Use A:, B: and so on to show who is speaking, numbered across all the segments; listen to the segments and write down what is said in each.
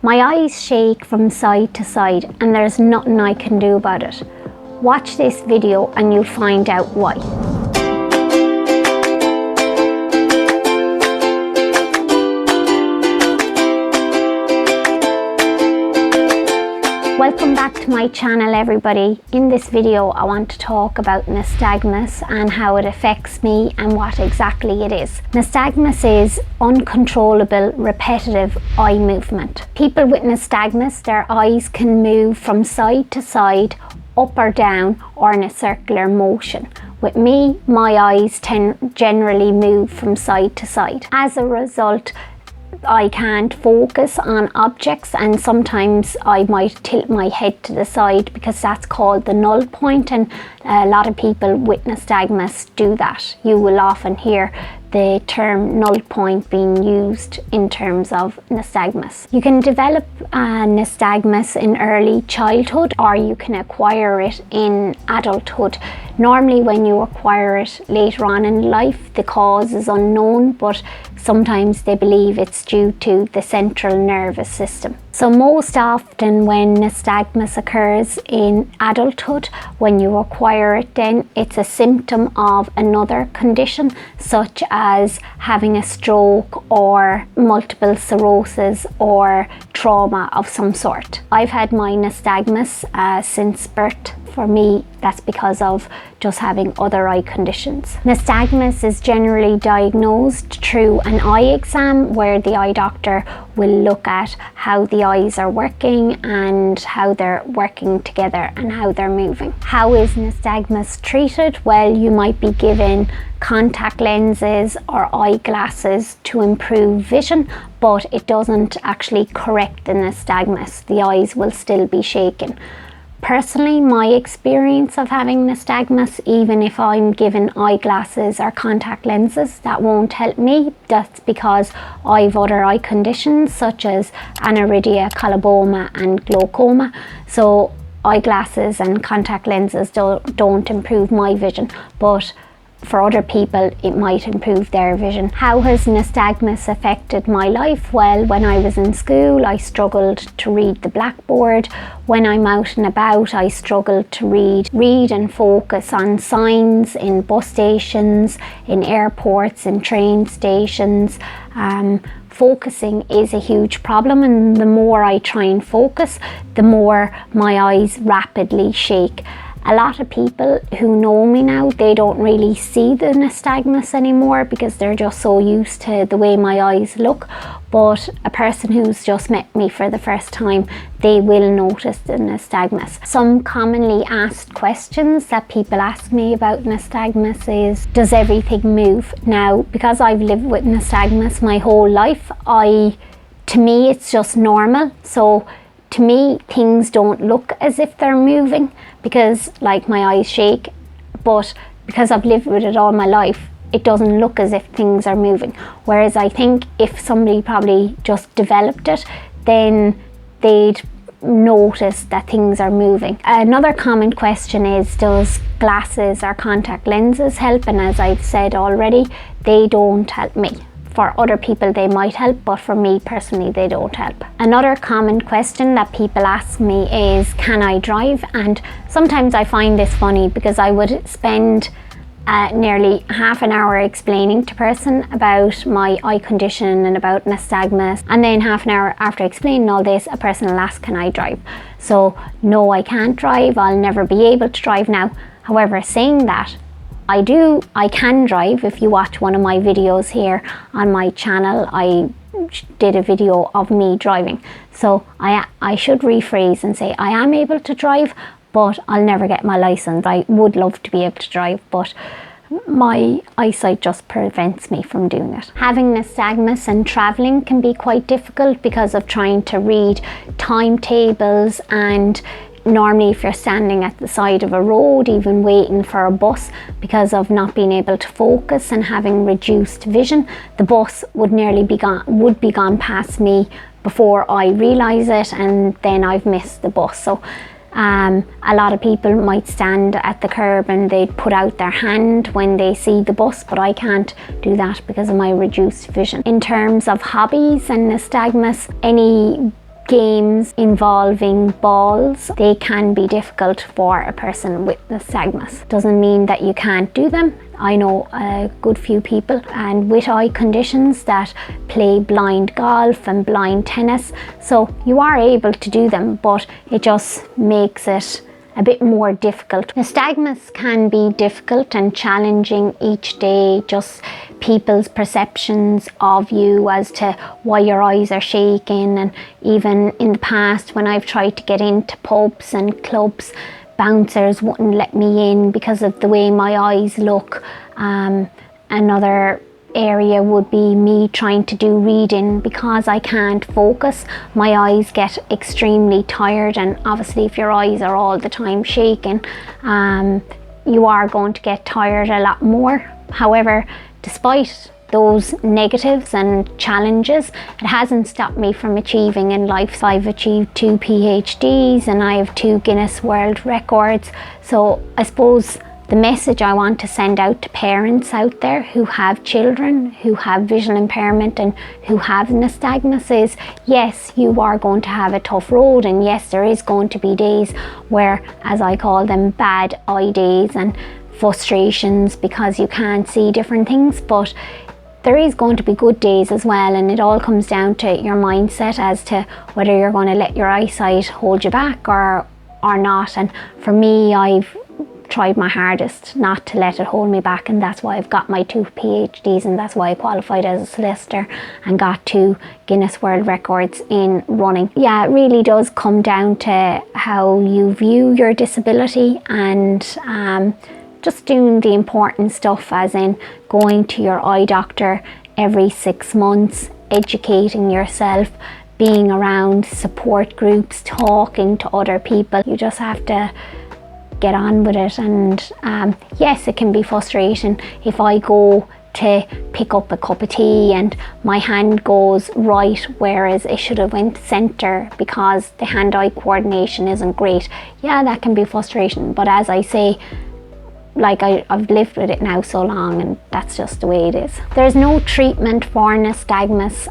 A: My eyes shake from side to side and there's nothing I can do about it. Watch this video and you'll find out why. Welcome back to my channel, everybody. In this video I want to talk about nystagmus and how it affects me and what exactly it is. Nystagmus is uncontrollable repetitive eye movement. People with nystagmus, their eyes can move from side to side, up or down, or in a circular motion. With me, my eyes generally move from side to side. As a result, I can't focus on objects, and sometimes I might tilt my head to the side because that's called the null point, and a lot of people with nystagmus do that. You will often hear the term null point being used in terms of nystagmus. You can develop nystagmus in early childhood, or you can acquire it in adulthood. Normally when you acquire it later on in life, the cause is unknown, but sometimes they believe it's due to the central nervous system. So most often when nystagmus occurs in adulthood, when you acquire it, then it's a symptom of another condition, such as having a stroke or multiple sclerosis or trauma of some sort. I've had my nystagmus since birth. For me, that's because of just having other eye conditions. Nystagmus is generally diagnosed through an eye exam, where the eye doctor will look at how the eyes are working and how they're working together and how they're moving. How is nystagmus treated? Well, you might be given contact lenses or eyeglasses to improve vision, but it doesn't actually correct the nystagmus. The eyes will still be shaking. Personally, my experience of having nystagmus, even if I'm given eyeglasses or contact lenses, that won't help me. That's because I've other eye conditions such as aniridia, coloboma and glaucoma. So eyeglasses and contact lenses don't improve my vision, but for other people it might improve their vision. How has nystagmus affected my life? Well, when I was in school, I struggled to read the blackboard. When I'm out and about, I struggled to read and focus on signs in bus stations, in airports, in train stations. Focusing is a huge problem, and the more I try and focus, the more my eyes rapidly shake. A lot of people who know me now, they don't really see the nystagmus anymore because they're just so used to the way my eyes look. But a person who's just met me for the first time, they will notice the nystagmus. Some commonly asked questions that people ask me about nystagmus is, does everything move? Now, because I've lived with nystagmus my whole life, to me it's just normal. So to me, things don't look as if they're moving because, like, my eyes shake, but because I've lived with it all my life, it doesn't look as if things are moving. Whereas I think if somebody probably just developed it, then they'd notice that things are moving. Another common question is, does glasses or contact lenses help? And as I've said already, they don't help me. For other people they might help, but for me personally they don't help. Another common question that people ask me is, can I drive? And sometimes I find this funny because I would spend nearly half an hour explaining to a person about my eye condition and about nystagmus, and then half an hour after explaining all this, a person will ask, can I drive? So no, I can't drive. I'll never be able to drive now. However, saying that, I can drive. If you watch one of my videos here on my channel, I did a video of me driving. So I should rephrase and say I am able to drive, but I'll never get my license. I would love to be able to drive, but my eyesight just prevents me from doing it. Having nystagmus and traveling can be quite difficult because of trying to read timetables, and normally if you're standing at the side of a road, even waiting for a bus, because of not being able to focus and having reduced vision, the bus would be gone past me before I realise it, and then I've missed the bus. So a lot of people might stand at the curb and they'd put out their hand when they see the bus, but I can't do that because of my reduced vision. In terms of hobbies and nystagmus, any games involving balls, they can be difficult for a person with nystagmus. Doesn't mean that you can't do them. I know a good few people and with eye conditions that play blind golf and blind tennis, so you are able to do them, but it just makes it a bit more difficult. Nystagmus can be difficult and challenging each day, just people's perceptions of you as to why your eyes are shaking. And even in the past, when I've tried to get into pubs and clubs, bouncers wouldn't let me in because of the way my eyes look. Another area would be me trying to do reading. Because I can't focus, my eyes get extremely tired, and obviously if your eyes are all the time shaking, you are going to get tired a lot more. However, despite those negatives and challenges, it hasn't stopped me from achieving in life. So I've achieved 2 PhDs and I have 2 Guinness World Records. So I suppose the message I want to send out to parents out there who have children who have visual impairment and who have nystagmus is, yes, you are going to have a tough road, and yes, there is going to be days where, as I call them, bad eye days and frustrations because you can't see different things, but there is going to be good days as well, and it all comes down to your mindset as to whether you're going to let your eyesight hold you back or not. And for me, I've tried my hardest not to let it hold me back, and that's why I've got my 2 PhDs, and that's why I qualified as a solicitor and got 2 Guinness World Records in running. Yeah, it really does come down to how you view your disability, and just doing the important stuff, as in going to your eye doctor every 6 months, educating yourself, being around support groups, talking to other people. You just have to get on with it. And yes, it can be frustrating if I go to pick up a cup of tea and my hand goes right whereas it should have went centre because the hand-eye coordination isn't great. Yeah, that can be frustrating, but as I say, like I've lived with it now so long, and that's just the way it is. There's no treatment for nystagmus,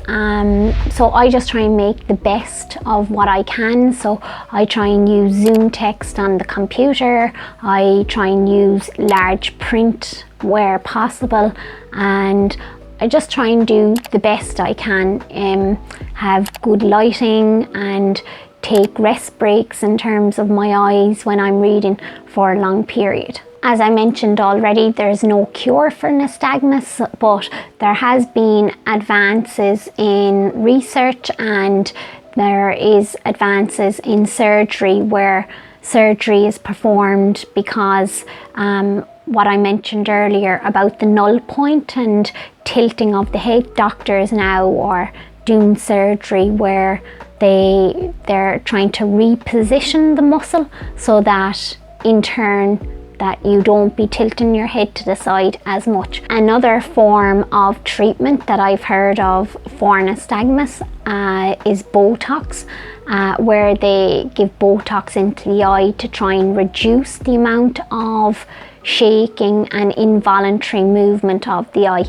A: so I just try and make the best of what I can. So I try and use Zoom text on the computer, I try and use large print where possible, and I just try and do the best I can, have good lighting and take rest breaks in terms of my eyes when I'm reading for a long period. As I mentioned already, there's no cure for nystagmus, but there has been advances in research, and there is advances in surgery where surgery is performed because what I mentioned earlier about the null point and tilting of the head. Doctors now are doing surgery where they're trying to reposition the muscle so that in turn that you don't be tilting your head to the side as much. Another form of treatment that I've heard of for nystagmus is Botox, where they give Botox into the eye to try and reduce the amount of shaking and involuntary movement of the eye.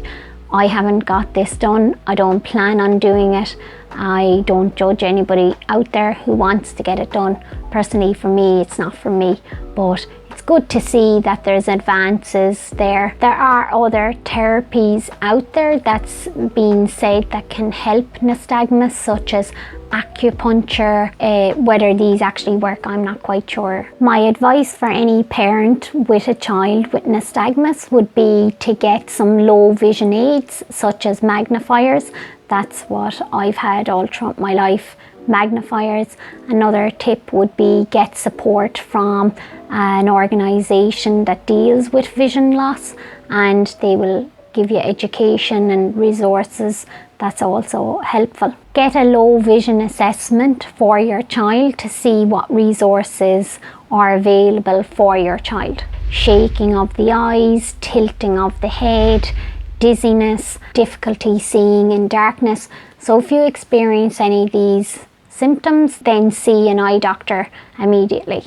A: I haven't got this done. I don't plan on doing it. I don't judge anybody out there who wants to get it done. Personally, for me, it's not for me, but it's good to see that there's advances there. There are other therapies out there that's been said that can help nystagmus, such as acupuncture. Whether these actually work, I'm not quite sure. My advice for any parent with a child with nystagmus would be to get some low vision aids such as magnifiers. That's what I've had all throughout my life, magnifiers. Another tip would be get support from an organisation that deals with vision loss, and they will give you education and resources. That's also helpful. Get a low vision assessment for your child to see what resources are available for your child. Shaking of the eyes, tilting of the head, dizziness, difficulty seeing in darkness. So if you experience any of these symptoms, then see an eye doctor immediately.